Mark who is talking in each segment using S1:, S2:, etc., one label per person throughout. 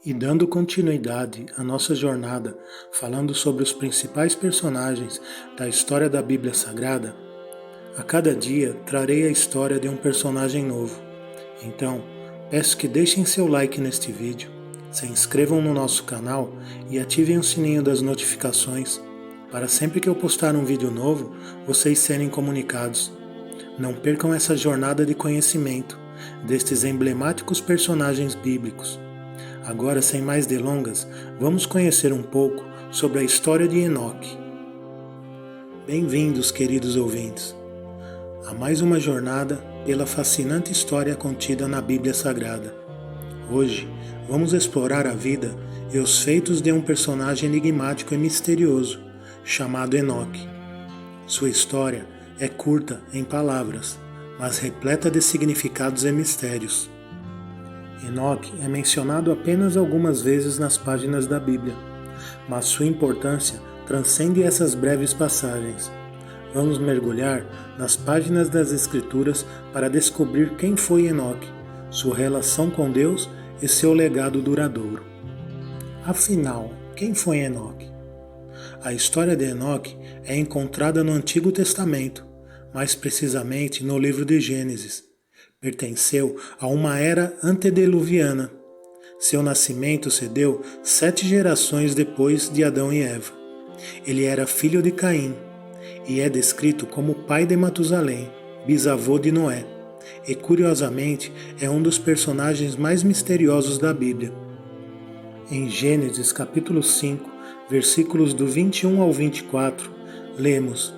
S1: E dando continuidade à nossa jornada, falando sobre os principais personagens da história da Bíblia Sagrada, a cada dia trarei a história de um personagem novo. Então, peço que deixem seu like neste vídeo, se inscrevam no nosso canal e ativem o sininho das notificações para sempre que eu postar um vídeo novo, vocês serem comunicados. Não percam essa jornada de conhecimento destes emblemáticos personagens bíblicos. Agora, sem mais delongas, vamos conhecer um pouco sobre a história de Enoque. Bem-vindos, queridos ouvintes, a mais uma jornada pela fascinante história contida na Bíblia Sagrada. Hoje, vamos explorar a vida e os feitos de um personagem enigmático e misterioso, chamado Enoque. Sua história é curta em palavras, mas repleta de significados e mistérios. Enoque é mencionado apenas algumas vezes nas páginas da Bíblia, mas sua importância transcende essas breves passagens. Vamos mergulhar nas páginas das Escrituras para descobrir quem foi Enoque, sua relação com Deus e seu legado duradouro. Afinal, quem foi Enoque? A história de Enoque é encontrada no Antigo Testamento, mais precisamente no livro de Gênesis. Pertenceu a uma era antediluviana. Seu nascimento se deu 7 gerações depois de Adão e Eva. Ele era filho de Caim e é descrito como pai de Matusalém, bisavô de Noé, e curiosamente é um dos personagens mais misteriosos da Bíblia. Em Gênesis capítulo 5, versículos do 21 ao 24, lemos: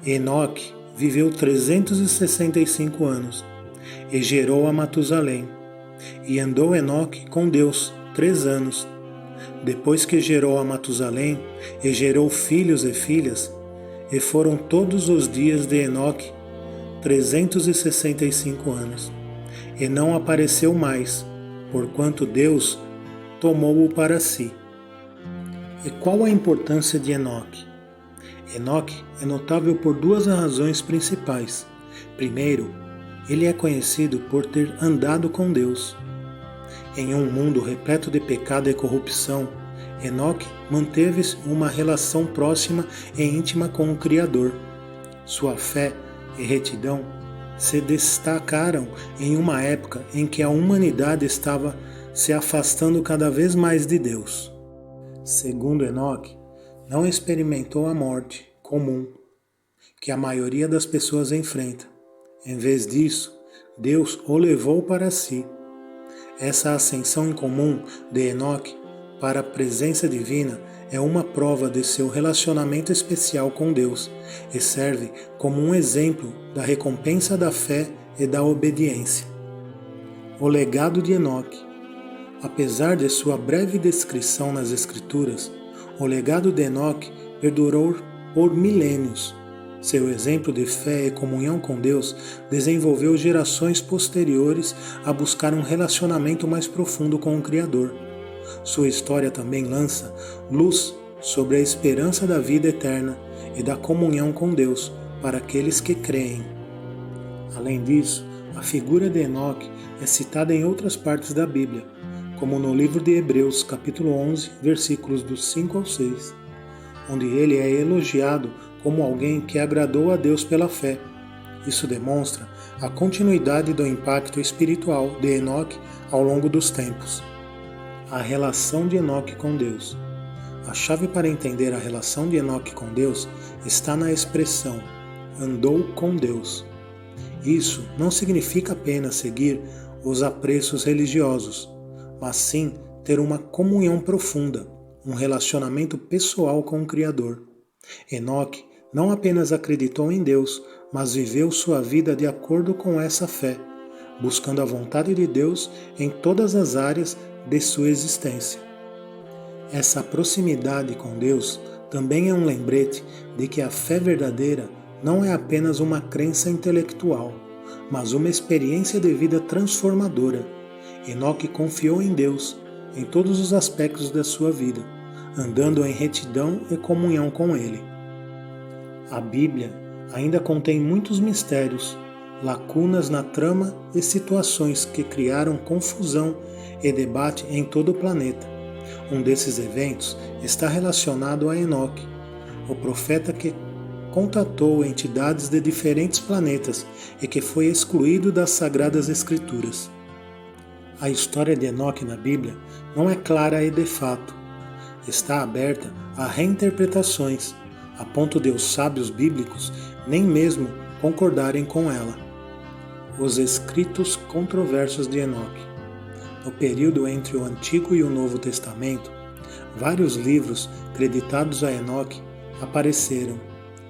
S1: Enoque viveu 365 anos e gerou a Matusalém. E andou Enoque com Deus 3 anos. Depois que gerou a Matusalém, e gerou filhos e filhas, e foram todos os dias de Enoque 365 anos. E não apareceu mais, porquanto Deus tomou-o para si. E qual a importância de Enoque? Enoque é notável por 2 razões principais. Primeiro, ele é conhecido por ter andado com Deus. Em um mundo repleto de pecado e corrupção, Enoque manteve uma relação próxima e íntima com o Criador. Sua fé e retidão se destacaram em uma época em que a humanidade estava se afastando cada vez mais de Deus. Segundo Enoque, não experimentou a morte comum que a maioria das pessoas enfrenta. Em vez disso, Deus o levou para si. Essa ascensão incomum de Enoque para a presença divina é uma prova de seu relacionamento especial com Deus e serve como um exemplo da recompensa da fé e da obediência. O legado de Enoque. Apesar de sua breve descrição nas Escrituras, o legado de Enoque perdurou por milênios. Seu exemplo de fé e comunhão com Deus desenvolveu gerações posteriores a buscar um relacionamento mais profundo com o Criador. Sua história também lança luz sobre a esperança da vida eterna e da comunhão com Deus para aqueles que creem. Além disso, a figura de Enoque é citada em outras partes da Bíblia, como no livro de Hebreus, capítulo 11, versículos dos 5 ao 6, onde ele é elogiado como alguém que agradou a Deus pela fé. Isso demonstra a continuidade do impacto espiritual de Enoque ao longo dos tempos. A relação de Enoque com Deus. A chave para entender a relação de Enoque com Deus está na expressão andou com Deus. Isso não significa apenas seguir os apreços religiosos, mas sim ter uma comunhão profunda, um relacionamento pessoal com o Criador. Enoque não apenas acreditou em Deus, mas viveu sua vida de acordo com essa fé, buscando a vontade de Deus em todas as áreas de sua existência. Essa proximidade com Deus também é um lembrete de que a fé verdadeira não é apenas uma crença intelectual, mas uma experiência de vida transformadora. Enoque confiou em Deus em todos os aspectos da sua vida, andando em retidão e comunhão com Ele. A Bíblia ainda contém muitos mistérios, lacunas na trama e situações que criaram confusão e debate em todo o planeta. Um desses eventos está relacionado a Enoque, o profeta que contatou entidades de diferentes planetas e que foi excluído das Sagradas Escrituras. A história de Enoque na Bíblia não é clara e de fato. Está aberta a reinterpretações, a ponto de os sábios bíblicos nem mesmo concordarem com ela. Os escritos controversos de Enoque. No período entre o Antigo e o Novo Testamento, vários livros creditados a Enoque apareceram.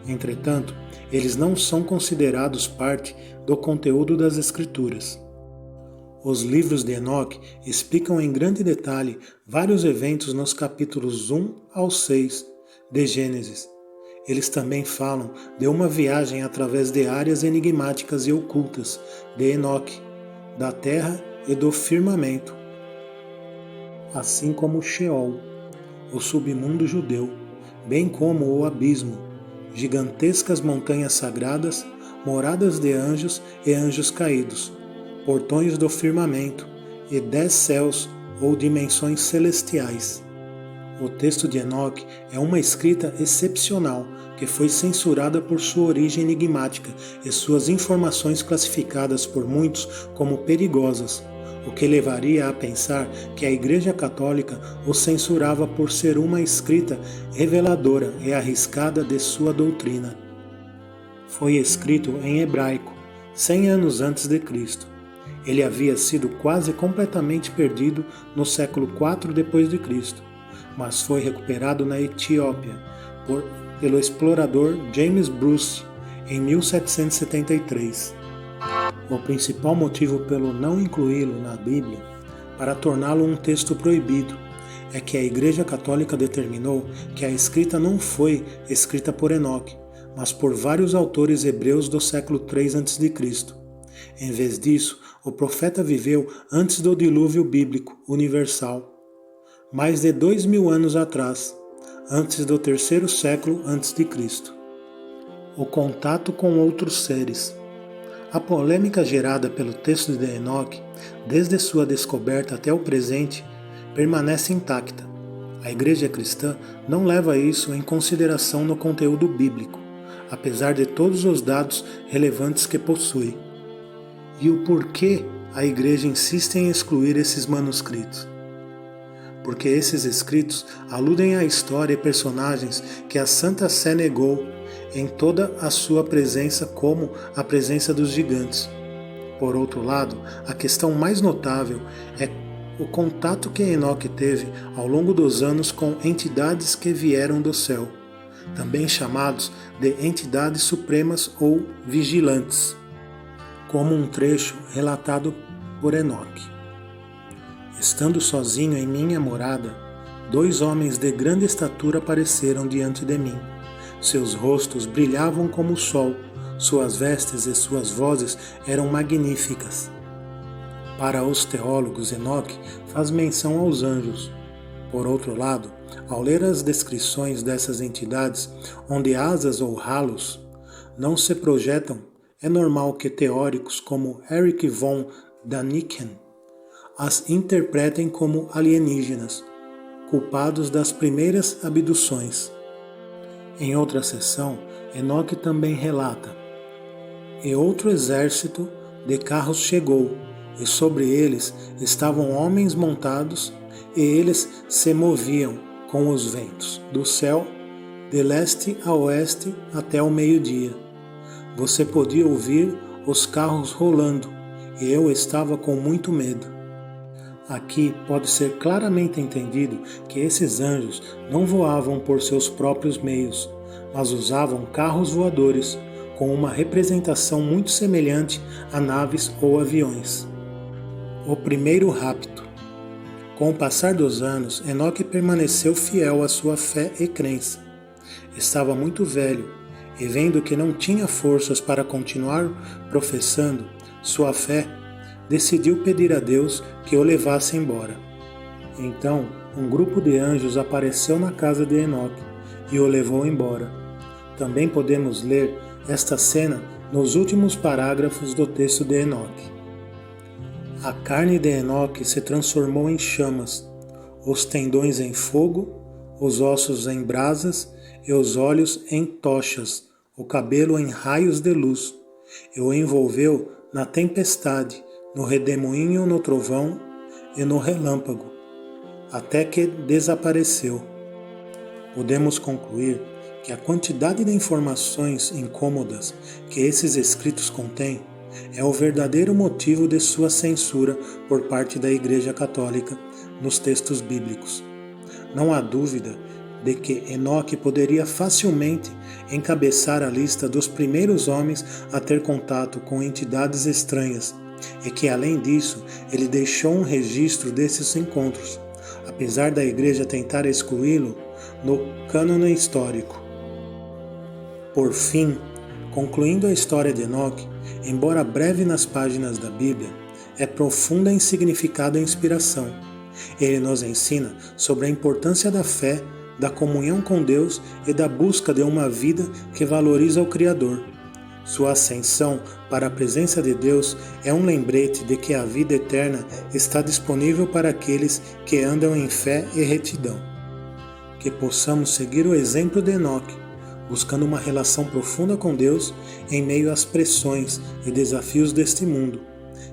S1: Entretanto, eles não são considerados parte do conteúdo das Escrituras. Os livros de Enoque explicam em grande detalhe vários eventos nos capítulos 1 ao 6 de Gênesis. Eles também falam de uma viagem através de áreas enigmáticas e ocultas de Enoque, da terra e do firmamento, assim como Sheol, o submundo judeu, bem como o abismo, gigantescas montanhas sagradas, moradas de anjos e anjos caídos, portões do firmamento e 10 céus ou dimensões celestiais. O texto de Enoque é uma escrita excepcional que foi censurada por sua origem enigmática e suas informações classificadas por muitos como perigosas, o que levaria a pensar que a Igreja Católica o censurava por ser uma escrita reveladora e arriscada de sua doutrina. Foi escrito em hebraico, 100 anos antes de Cristo. Ele havia sido quase completamente perdido no século IV d.C., mas foi recuperado na Etiópia pelo explorador James Bruce em 1773. O principal motivo pelo não incluí-lo na Bíblia, para torná-lo um texto proibido, é que a Igreja Católica determinou que a escrita não foi escrita por Enoque, mas por vários autores hebreus do século III a.C. Em vez disso, o profeta viveu antes do dilúvio bíblico universal, mais de 2000 anos atrás, antes do terceiro século a.C. O contato com outros seres. A polêmica gerada pelo texto de Enoque, desde sua descoberta até o presente, permanece intacta. A Igreja cristã não leva isso em consideração no conteúdo bíblico, apesar de todos os dados relevantes que possui. E o porquê a Igreja insiste em excluir esses manuscritos? Porque esses escritos aludem à história e personagens que a Santa Sé negou em toda a sua presença, como a presença dos gigantes. Por outro lado, a questão mais notável é o contato que Enoque teve ao longo dos anos com entidades que vieram do céu, também chamados de entidades supremas ou vigilantes, como um trecho relatado por Enoque. Estando sozinho em minha morada, 2 homens de grande estatura apareceram diante de mim. Seus rostos brilhavam como o sol, suas vestes e suas vozes eram magníficas. Para os teólogos, Enoque faz menção aos anjos. Por outro lado, ao ler as descrições dessas entidades, onde asas ou halos não se projetam, é normal que teóricos como Erich von Däniken as interpretem como alienígenas, culpados das primeiras abduções. Em outra seção, Enoque também relata: "E outro exército de carros chegou, e sobre eles estavam homens montados, e eles se moviam com os ventos, do céu, de leste a oeste até o meio-dia. Você podia ouvir os carros rolando, e eu estava com muito medo." Aqui pode ser claramente entendido que esses anjos não voavam por seus próprios meios, mas usavam carros voadores, com uma representação muito semelhante a naves ou aviões. O primeiro rapto. Com o passar dos anos, Enoque permaneceu fiel à sua fé e crença. Estava muito velho, e vendo que não tinha forças para continuar professando sua fé, decidiu pedir a Deus que o levasse embora. Então, um grupo de anjos apareceu na casa de Enoque e o levou embora. Também podemos ler esta cena nos últimos parágrafos do texto de Enoque. A carne de Enoque se transformou em chamas, os tendões em fogo, os ossos em brasas e os olhos em tochas, o cabelo em raios de luz, e o envolveu na tempestade, no redemoinho, no trovão e no relâmpago, até que desapareceu. Podemos concluir que a quantidade de informações incômodas que esses escritos contêm é o verdadeiro motivo de sua censura por parte da Igreja Católica nos textos bíblicos. Não há dúvida de que Enoque poderia facilmente encabeçar a lista dos primeiros homens a ter contato com entidades estranhas, e que, além disso, ele deixou um registro desses encontros, apesar da Igreja tentar excluí-lo no cânone histórico. Por fim, concluindo a história de Enoque, embora breve nas páginas da Bíblia, é profunda em significado e inspiração. Ele nos ensina sobre a importância da fé, da comunhão com Deus e da busca de uma vida que valoriza o Criador. Sua ascensão para a presença de Deus é um lembrete de que a vida eterna está disponível para aqueles que andam em fé e retidão. Que possamos seguir o exemplo de Enoque, buscando uma relação profunda com Deus em meio às pressões e desafios deste mundo.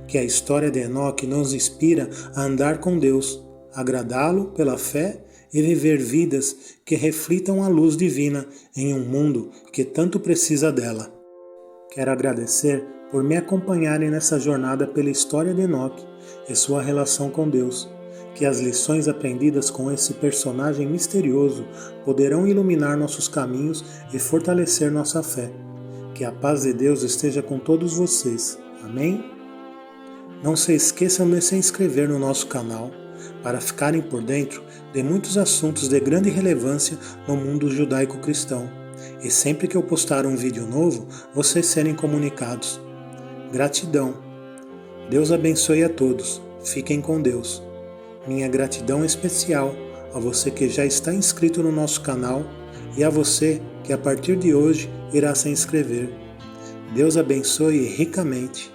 S1: Que a história de Enoque nos inspira a andar com Deus, agradá-lo pela fé e viver vidas que reflitam a luz divina em um mundo que tanto precisa dela. Quero agradecer por me acompanharem nessa jornada pela história de Enoque e sua relação com Deus. Que as lições aprendidas com esse personagem misterioso poderão iluminar nossos caminhos e fortalecer nossa fé. Que a paz de Deus esteja com todos vocês. Amém? Não se esqueçam de se inscrever no nosso canal para ficarem por dentro de muitos assuntos de grande relevância no mundo judaico-cristão. E sempre que eu postar um vídeo novo, vocês serem comunicados. Gratidão. Deus abençoe a todos. Fiquem com Deus. Minha gratidão especial a você que já está inscrito no nosso canal e a você que a partir de hoje irá se inscrever. Deus abençoe ricamente.